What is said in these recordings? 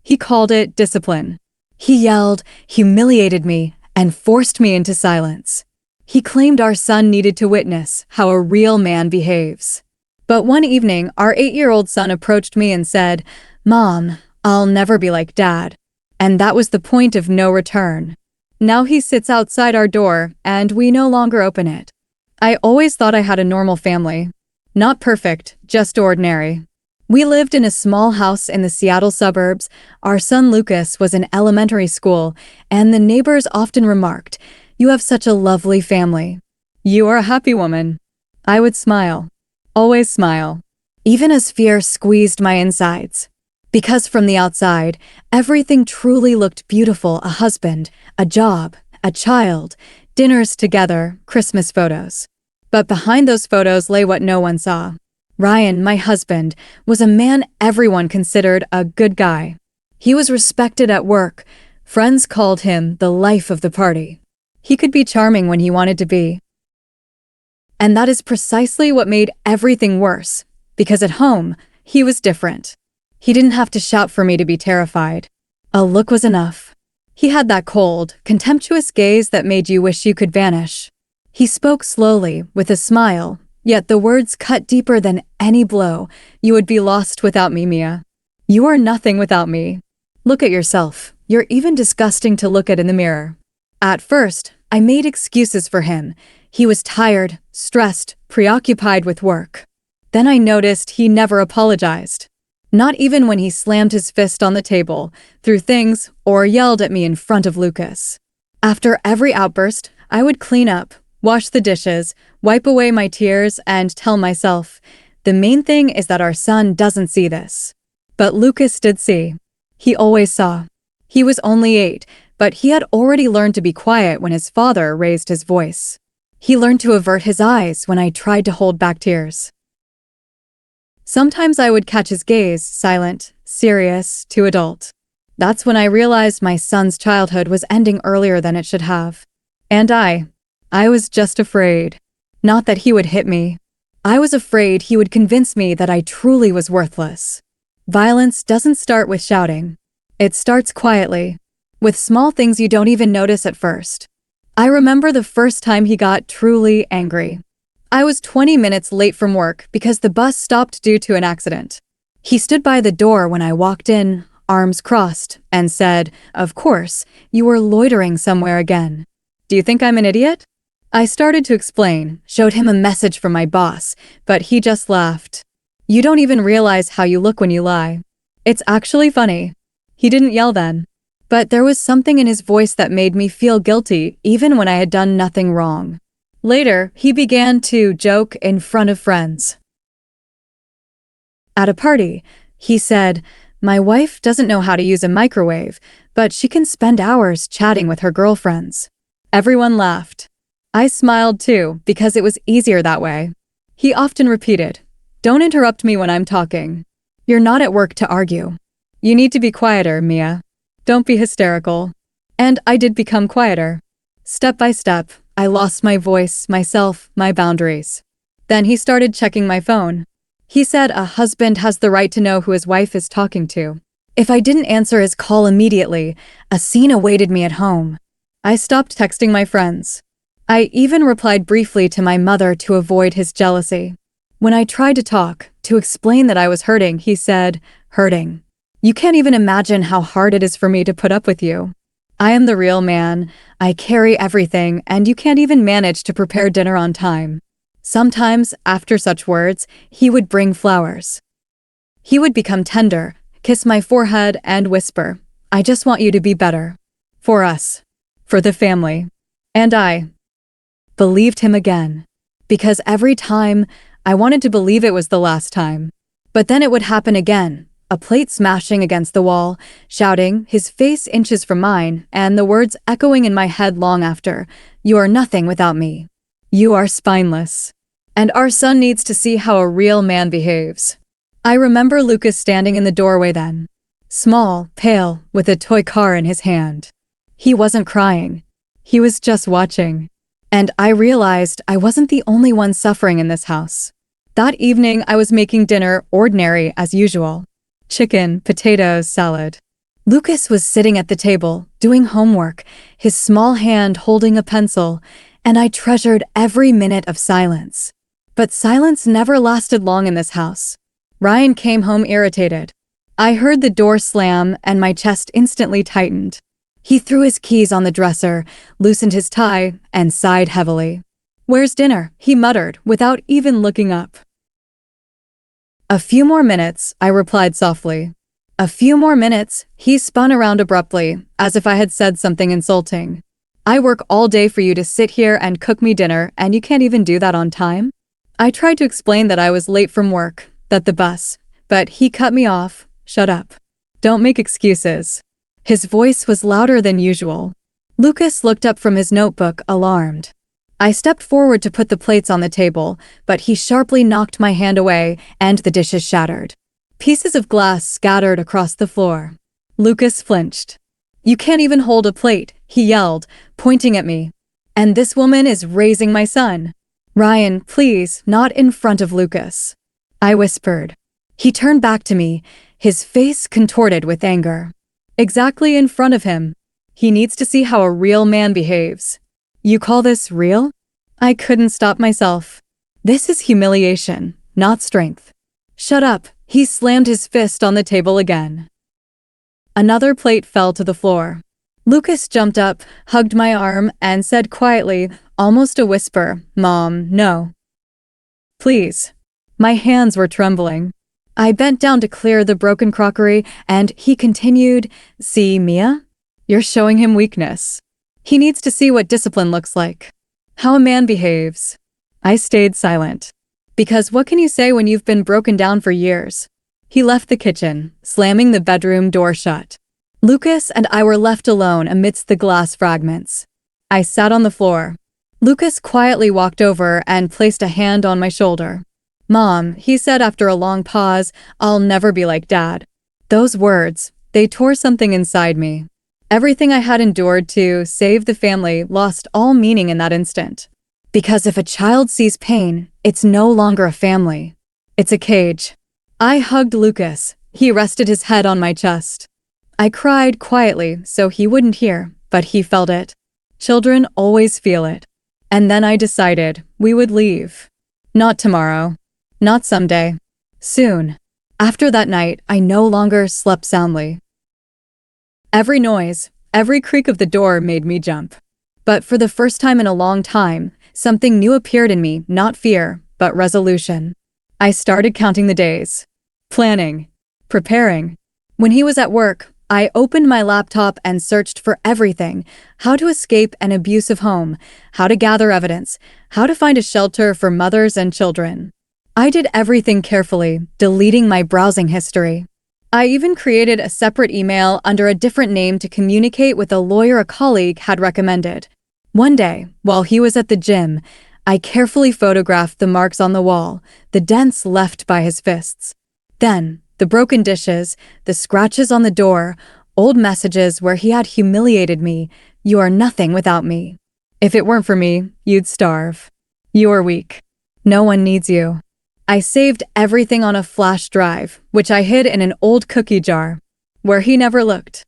He called it discipline. He yelled, humiliated me, and forced me into silence. He claimed our son needed to witness how a real man behaves. But one evening, our 8-year-old son approached me and said, "Mom, I'll never be like Dad." And that was the point of no return. Now he sits outside our door, and we no longer open it. I always thought I had a normal family. Not perfect, just ordinary. We lived in a small house in the Seattle suburbs. Our son Lucas was in elementary school, and the neighbors often remarked, "You have such a lovely family. You are a happy woman." I would smile. Always smile. Even as fear squeezed my insides. Because from the outside, everything truly looked beautiful: a husband, a job, a child, dinners together, Christmas photos. But behind those photos lay what no one saw. Ryan, my husband, was a man everyone considered a good guy. He was respected at work. Friends called him the life of the party. He could be charming when he wanted to be. And that is precisely what made everything worse, because at home, he was different. He didn't have to shout for me to be terrified. A look was enough. He had that cold, contemptuous gaze that made you wish you could vanish. He spoke slowly, with a smile, yet the words cut deeper than any blow. "You would be lost without me, Mia. You are nothing without me. Look at yourself. You're even disgusting to look at in the mirror." At first, I made excuses for him. He was tired, stressed, preoccupied with work. Then I noticed he never apologized. Not even when he slammed his fist on the table, threw things, or yelled at me in front of Lucas. After every outburst, I would clean up, wash the dishes, wipe away my tears, and tell myself, the main thing is that our son doesn't see this. But Lucas did see. He always saw. He was only 8, but he had already learned to be quiet when his father raised his voice. He learned to avert his eyes when I tried to hold back tears. Sometimes I would catch his gaze, silent, serious, too adult. That's when I realized my son's childhood was ending earlier than it should have. And I was just afraid. Not that he would hit me. I was afraid he would convince me that I truly was worthless. Violence doesn't start with shouting. It starts quietly, with small things you don't even notice at first. I remember the first time he got truly angry. I was 20 minutes late from work because the bus stopped due to an accident. He stood by the door when I walked in, arms crossed, and said, "Of course, you were loitering somewhere again. Do you think I'm an idiot?" I started to explain, showed him a message from my boss, but he just laughed. "You don't even realize how you look when you lie. It's actually funny." He didn't yell then, but there was something in his voice that made me feel guilty even when I had done nothing wrong. Later, he began to joke in front of friends. At a party, he said, "My wife doesn't know how to use a microwave, but she can spend hours chatting with her girlfriends." Everyone laughed. I smiled too, because it was easier that way. He often repeated, "Don't interrupt me when I'm talking. You're not at work to argue. You need to be quieter, Mia. Don't be hysterical." And I did become quieter. Step by step, I lost my voice, myself, my boundaries. Then he started checking my phone. He said a husband has the right to know who his wife is talking to. If I didn't answer his call immediately, a scene awaited me at home. I stopped texting my friends. I even replied briefly to my mother to avoid his jealousy. When I tried to talk, to explain that I was hurting, he said, "Hurting? You can't even imagine how hard it is for me to put up with you. I am the real man. I carry everything, and you can't even manage to prepare dinner on time." Sometimes, after such words, he would bring flowers. He would become tender, kiss my forehead, and whisper, "I just want you to be better. For us. For the family." And I believed him again. Because every time, I wanted to believe it was the last time. But then it would happen again. A plate smashing against the wall, shouting, his face inches from mine, and the words echoing in my head long after, "You are nothing without me. You are spineless. And our son needs to see how a real man behaves." I remember Lucas standing in the doorway then. Small, pale, with a toy car in his hand. He wasn't crying. He was just watching. And I realized I wasn't the only one suffering in this house. That evening, I was making dinner ordinary as usual. Chicken, potatoes, salad. Lucas was sitting at the table, doing homework, his small hand holding a pencil, and I treasured every minute of silence. But silence never lasted long in this house. Ryan came home irritated. I heard the door slam and my chest instantly tightened. He threw his keys on the dresser, loosened his tie, and sighed heavily. "Where's dinner?" he muttered without even looking up. "A few more minutes," I replied softly. "A few more minutes," he spun around abruptly, as if I had said something insulting. "I work all day for you to sit here and cook me dinner, and you can't even do that on time?" I tried to explain that I was late from work, that the bus, but he cut me off. "Shut up. Don't make excuses." His voice was louder than usual. Lucas looked up from his notebook, alarmed. I stepped forward to put the plates on the table, but he sharply knocked my hand away, and the dishes shattered. Pieces of glass scattered across the floor. Lucas flinched. "You can't even hold a plate," he yelled, pointing at me. "And this woman is raising my son." "Ryan, please, not in front of Lucas," I whispered. He turned back to me, his face contorted with anger. "Exactly in front of him. He needs to see how a real man behaves." "You call this real?" I couldn't stop myself. "This is humiliation, not strength." "Shut up." He slammed his fist on the table again. Another plate fell to the floor. Lucas jumped up, hugged my arm, and said quietly, almost a whisper, "Mom, no. Please." My hands were trembling. I bent down to clear the broken crockery, and he continued, "See, Mia? You're showing him weakness. He needs to see what discipline looks like. How a man behaves." I stayed silent. Because what can you say when you've been broken down for years? He left the kitchen, slamming the bedroom door shut. Lucas and I were left alone amidst the glass fragments. I sat on the floor. Lucas quietly walked over and placed a hand on my shoulder. "Mom," he said after a long pause, "I'll never be like Dad." Those words, they tore something inside me. Everything I had endured to save the family lost all meaning in that instant. Because if a child sees pain, it's no longer a family. It's a cage. I hugged Lucas. He rested his head on my chest. I cried quietly so he wouldn't hear, but he felt it. Children always feel it. And then I decided we would leave. Not tomorrow. Not someday. Soon. After that night, I no longer slept soundly. Every noise, every creak of the door made me jump. But for the first time in a long time, something new appeared in me, not fear, but resolution. I started counting the days. Planning. Preparing. When he was at work, I opened my laptop and searched for everything: how to escape an abusive home, how to gather evidence, how to find a shelter for mothers and children. I did everything carefully, deleting my browsing history. I even created a separate email under a different name to communicate with a lawyer a colleague had recommended. One day, while he was at the gym, I carefully photographed the marks on the wall, the dents left by his fists. Then, the broken dishes, the scratches on the door, old messages where he had humiliated me. "You are nothing without me. If it weren't for me, you'd starve. You're weak. No one needs you." I saved everything on a flash drive, which I hid in an old cookie jar, where he never looked.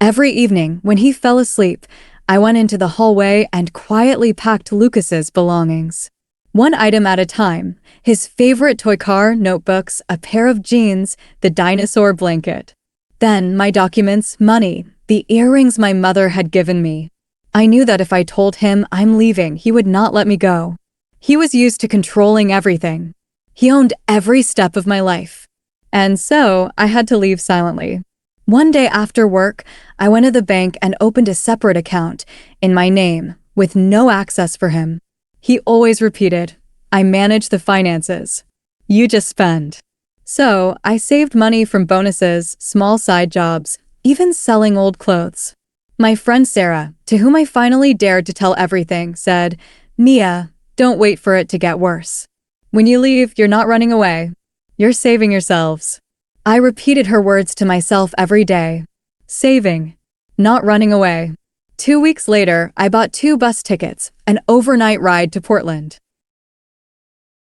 Every evening, when he fell asleep, I went into the hallway and quietly packed Lucas's belongings. One item at a time: his favorite toy car, notebooks, a pair of jeans, the dinosaur blanket. Then my documents, money, the earrings my mother had given me. I knew that if I told him I'm leaving, he would not let me go. He was used to controlling everything. He owned every step of my life. And so I had to leave silently. One day after work, I went to the bank and opened a separate account in my name with no access for him. He always repeated, "I manage the finances. You just spend." So I saved money from bonuses, small side jobs, even selling old clothes. My friend Sarah, to whom I finally dared to tell everything, said, "Mia, don't wait for it to get worse. When you leave, you're not running away. You're saving yourselves." I repeated her words to myself every day. Saving, not running away. 2 weeks later, I bought 2 bus tickets, an overnight ride to Portland.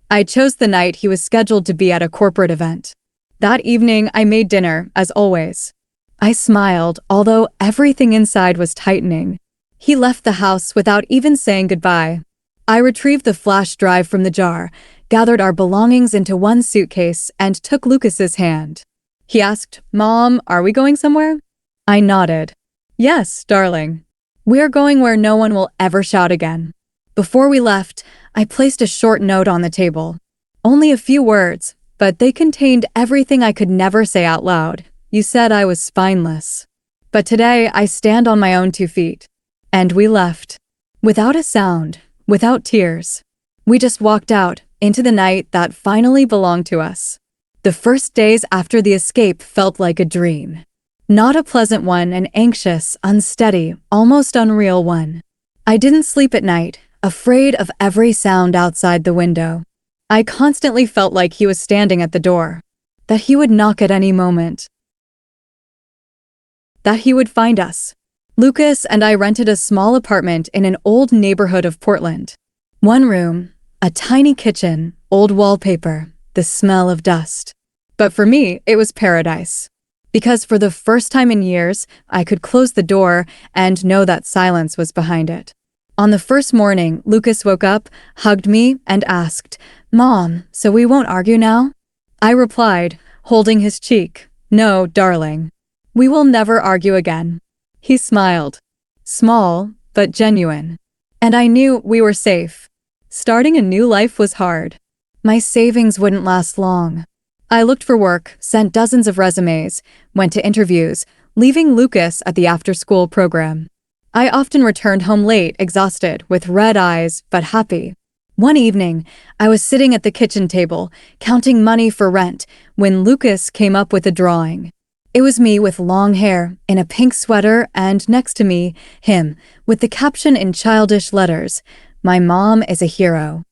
I chose the night he was scheduled to be at a corporate event. That evening, I made dinner, as always. I smiled, although everything inside was tightening. He left the house without even saying goodbye. I retrieved the flash drive from the jar, gathered our belongings into one suitcase, and took Lucas's hand. He asked, "Mom, are we going somewhere?" I nodded. "Yes, darling. We're going where no one will ever shout again." Before we left, I placed a short note on the table. Only a few words, but they contained everything I could never say out loud. You said I was spineless. But today, I stand on my own 2 feet. And we left. Without a sound, without tears. We just walked out, into the night that finally belonged to us. The first days after the escape felt like a dream. Not a pleasant one, an anxious, unsteady, almost unreal one. I didn't sleep at night, afraid of every sound outside the window. I constantly felt like he was standing at the door. That he would knock at any moment. That he would find us. Lucas and I rented a small apartment in an old neighborhood of Portland. One room, a tiny kitchen, old wallpaper, the smell of dust. But for me, it was paradise. Because for the first time in years, I could close the door and know that silence was behind it. On the first morning, Lucas woke up, hugged me, and asked, "Mom, so we won't argue now?" I replied, holding his cheek, "No, darling. We will never argue again." He smiled. Small, but genuine. And I knew we were safe. Starting a new life was hard. My savings wouldn't last long. I looked for work, sent dozens of resumes, went to interviews, leaving Lucas at the after-school program. I often returned home late, exhausted, with red eyes, but happy. One evening, I was sitting at the kitchen table, counting money for rent, when Lucas came up with a drawing. It was me with long hair, in a pink sweater, and next to me, him, with the caption in childish letters, "My mom is a hero."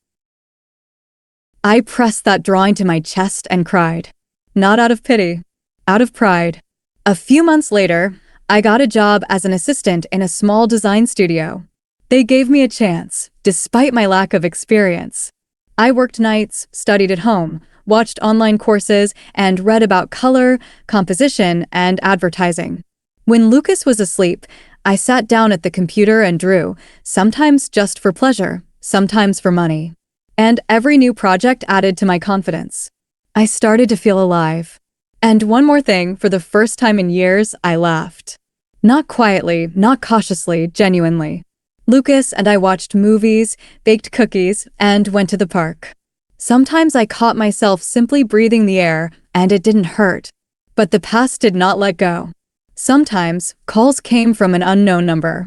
I pressed that drawing to my chest and cried. Not out of pity, out of pride. A few months later, I got a job as an assistant in a small design studio. They gave me a chance, despite my lack of experience. I worked nights, studied at home, watched online courses, and read about color, composition, and advertising. When Lucas was asleep, I sat down at the computer and drew, sometimes just for pleasure, sometimes for money. And every new project added to my confidence. I started to feel alive. And one more thing, for the first time in years, I laughed. Not quietly, not cautiously, genuinely. Lucas and I watched movies, baked cookies, and went to the park. Sometimes I caught myself simply breathing the air, and it didn't hurt. But the past did not let go. Sometimes, calls came from an unknown number.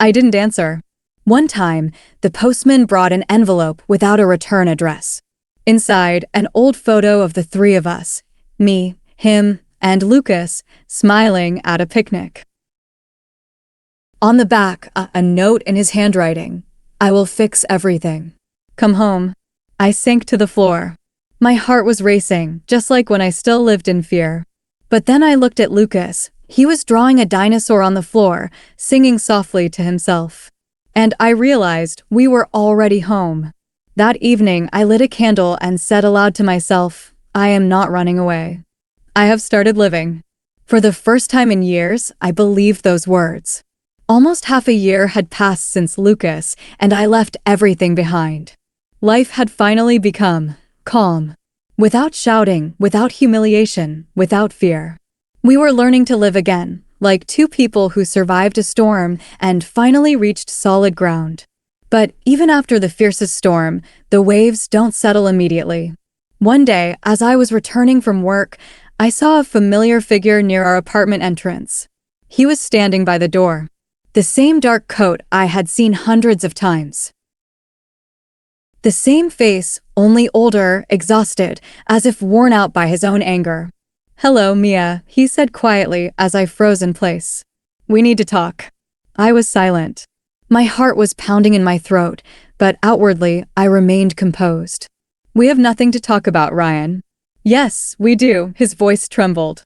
I didn't answer. One time, the postman brought an envelope without a return address. Inside, an old photo of the three of us, me, him, and Lucas, smiling at a picnic. On the back, a note in his handwriting, "I will fix everything. Come home." I sank to the floor. My heart was racing, just like when I still lived in fear. But then I looked at Lucas. He was drawing a dinosaur on the floor, singing softly to himself. And I realized we were already home. That evening, I lit a candle and said aloud to myself, "I am not running away. I have started living." For the first time in years, I believed those words. Almost half a year had passed since Lucas, and I left everything behind. Life had finally become calm. Without shouting, without humiliation, without fear. We were learning to live again, like two people who survived a storm and finally reached solid ground. But even after the fiercest storm, the waves don't settle immediately. One day, as I was returning from work, I saw a familiar figure near our apartment entrance. He was standing by the door. The same dark coat I had seen hundreds of times. The same face, only older, exhausted, as if worn out by his own anger. "Hello, Mia," he said quietly as I froze in place. "We need to talk." I was silent. My heart was pounding in my throat, but outwardly, I remained composed. "We have nothing to talk about, Ryan." "Yes, we do," his voice trembled.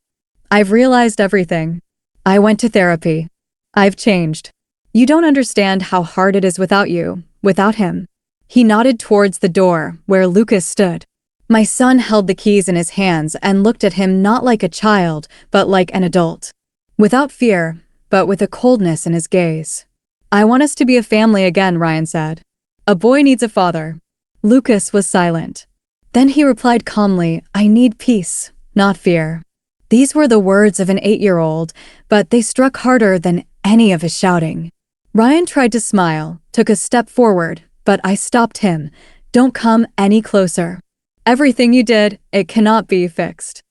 "I've realized everything. I went to therapy. I've changed. You don't understand how hard it is without you, without him." He nodded towards the door, where Lucas stood. My son held the keys in his hands and looked at him not like a child, but like an adult. Without fear, but with a coldness in his gaze. "I want us to be a family again," Ryan said. "A boy needs a father." Lucas was silent. Then he replied calmly, "I need peace, not fear." These were the words of an 8-year-old, but they struck harder than any of his shouting. Ryan tried to smile, took a step forward, but I stopped him. "Don't come any closer. Everything you did, it cannot be fixed."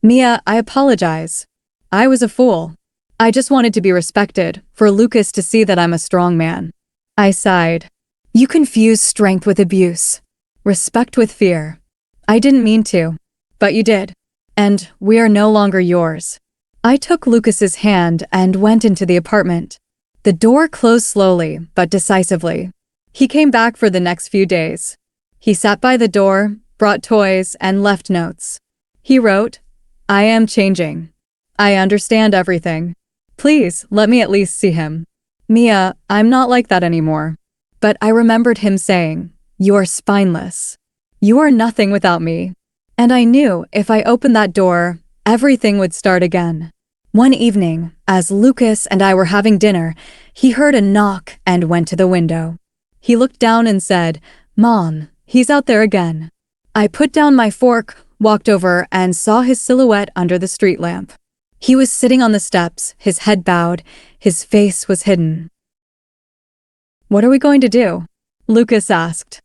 "Mia, I apologize. I was a fool. I just wanted to be respected, for Lucas to see that I'm a strong man." I sighed. "You confuse strength with abuse. Respect with fear. I didn't mean to. But you did. And we are no longer yours." I took Lucas's hand and went into the apartment. The door closed slowly, but decisively. He came back for the next few days. He sat by the door, brought toys, and left notes. He wrote, "I am changing. I understand everything. Please, let me at least see him. Mia, I'm not like that anymore." But I remembered him saying, "You're spineless. You are nothing without me." And I knew if I opened that door, everything would start again. One evening, as Lucas and I were having dinner, he heard a knock and went to the window. He looked down and said, "Mom, he's out there again." I put down my fork, walked over, and saw his silhouette under the street lamp. He was sitting on the steps, his head bowed, his face was hidden. "What are we going to do?" Lucas asked.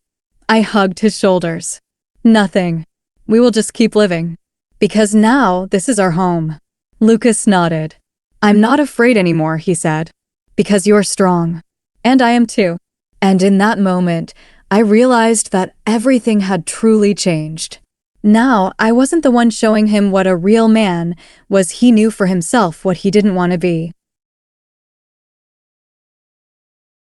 I hugged his shoulders. "Nothing. We will just keep living. Because now this is our home." Lucas nodded. "I'm not afraid anymore," he said. "Because you're strong. And I am too." And in that moment, I realized that everything had truly changed. Now, I wasn't the one showing him what a real man was. He knew for himself what he didn't want to be.